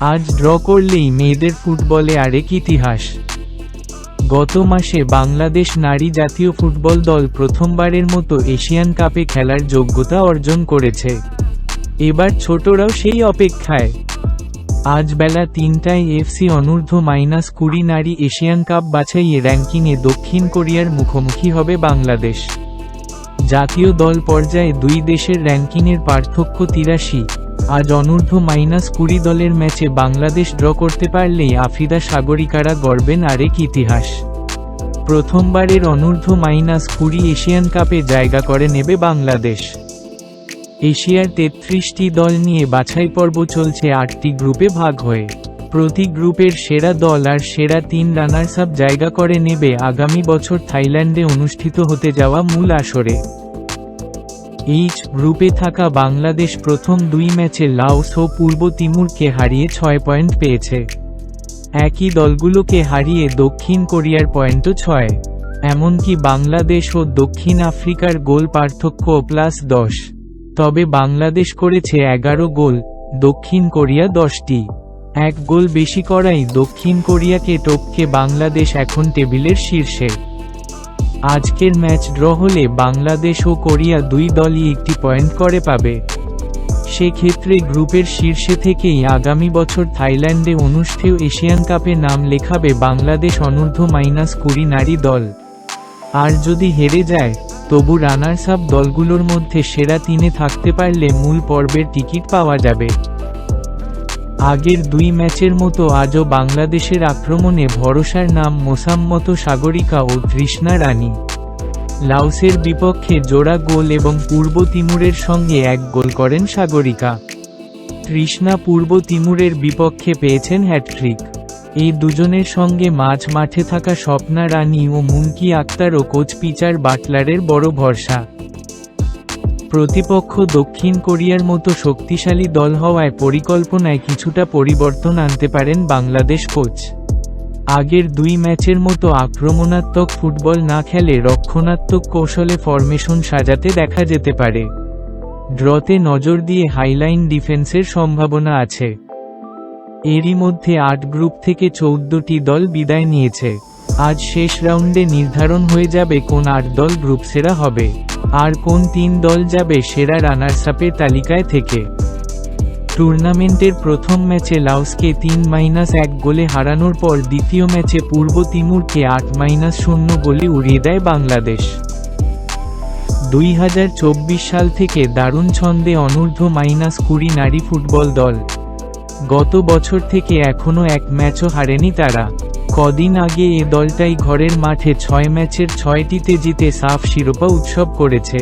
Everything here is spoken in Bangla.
আজ ড্র করলেই মেয়েদের ফুটবলে আরেক ইতিহাস। গত মাসে বাংলাদেশ নারী জাতীয় ফুটবল দল প্রথমবারের মতো এশিয়ান কাপে খেলার যোগ্যতা অর্জন করেছে। এবার ছোটরাও সেই অপেক্ষায়। আজ বেলা ৩টায় এফসি অনূর্ধ্ব-20 নারী এশিয়ান কাপ বাছাইয়ে র্যাঙ্কিংয়ে দক্ষিণ কোরিয়ার মুখোমুখি হবে বাংলাদেশ। জাতীয় দল পর্যায়ে দুই দেশের র্যাঙ্কিংয়ের পার্থক্য ৮৩। আজ অনূর্ধ্ব-20 দলের ম্যাচে বাংলাদেশ ড্র করতে পারলেই আফ্রিদা সাগরিকারা গড়বেন আরেক ইতিহাস। প্রথমবারের অনূর্ধ্ব-20 এশিয়ান কাপে জায়গা করে নেবে বাংলাদেশ। এশিয়ার ৩৩টি দল নিয়ে বাছাই পর্ব চলছে ৮টি গ্রুপে ভাগ হয়ে। প্রতি গ্রুপের সেরা দল আর সেরা ৩ রানার্স আপ জায়গা করে নেবে আগামী বছর থাইল্যান্ডে অনুষ্ঠিত হতে যাওয়া মূল আসরে। এইচ গ্রুপে থাকা বাংলাদেশ প্রথম ২ ম্যাচে লাওস ও পূর্ব তিমুরকে হারিয়ে ৬ পয়েন্ট পেয়েছে। একই দলগুলোকে হারিয়ে দক্ষিণ কোরিয়ার পয়েন্টও ৬। এমনকি বাংলাদেশ ও দক্ষিণ আফ্রিকার গোল পার্থক্য +১০। তবে বাংলাদেশ করেছে ১১ গোল, দক্ষিণ কোরিয়া ১০টি। ১ গোল বেশি করাই দক্ষিণ কোরিয়াকে টপকে বাংলাদেশ এখন টেবিলের শীর্ষে। আজকের ম্যাচ ড্র হলে বাংলাদেশ ও কোরিয়া দুই দলই ১টি পয়েন্ট করে পাবে। সেক্ষেত্রে গ্রুপের শীর্ষে থেকেই আগামী বছর থাইল্যান্ডে অনুষ্ঠেয় এশিয়ান কাপে নাম লেখাবে বাংলাদেশ অনূর্ধ্ব-20 নারী দল। আর যদি হেরে যায়, তবু রানার্স আপ দলগুলোর মধ্যে সেরা ৩-এ থাকতে পারলে মূল পর্বের টিকিট পাওয়া যাবে। আগের ২ ম্যাচের মতো আজও বাংলাদেশের আক্রমণে ভরসার নাম মোসাম্মত সাগরিকা ও তৃষ্ণা রানী। লাওসের বিপক্ষে জোড়া গোল এবং পূর্ব তিমুরের সঙ্গে ১ গোল করেন সাগরিকা। তৃষ্ণা পূর্ব তিমুরের বিপক্ষে পেয়েছেন হ্যাটট্রিক। এই দুজনের সঙ্গে মাঝ মাঠে থাকা স্বপ্না রানী ও মুমকি আক্তারও কোচ পিটার বাটলারের বড় ভরসা। প্রতিপক্ষ দক্ষিণ কোরিয়ার মতো শক্তিশালী দল হওয়ায় পরিকল্পনায় কিছুটা পরিবর্তন আনতে পারেন বাংলাদেশ কোচ। আগের ২ ম্যাচের মতো আক্রমণাত্মক ফুটবল না খেলে রক্ষণাত্মক কৌশলে ফরমেশন সাজাতে দেখা যেতে পারে। ড্রতে নজর দিয়ে হাইলাইন ডিফেন্সের সম্ভাবনা আছে। এরই মধ্যে ৮ গ্রুপ থেকে ১৪টি দল বিদায় নিয়েছে। আজ শেষ রাউন্ডে নির্ধারণ হয়ে যাবে কোন ৮ দল গ্রুপ সেরা হবে, আর কোন ৩ দল যাবে সেরা রানার্স আপের তালিকায় থেকে। টুর্নামেন্টের প্রথম ম্যাচে লাওসকে ৩-১ গোলে হারানোর পর দ্বিতীয় ম্যাচে পূর্ব তিমুরকে ৮-০ গোলে উড়িয়ে দেয় বাংলাদেশ। ২০২৪ সাল থেকে দারুণ ছন্দে অনূর্ধ্ব-20 নারী ফুটবল দল। গত বছর থেকে এখনও ১ ম্যাচও হারেনি তারা। কদিন আগে এ দলটাই ঘরের মাঠে ৬ ম্যাচের ৬টিতে জিতে সাফ শিরোপা উৎসব করেছে।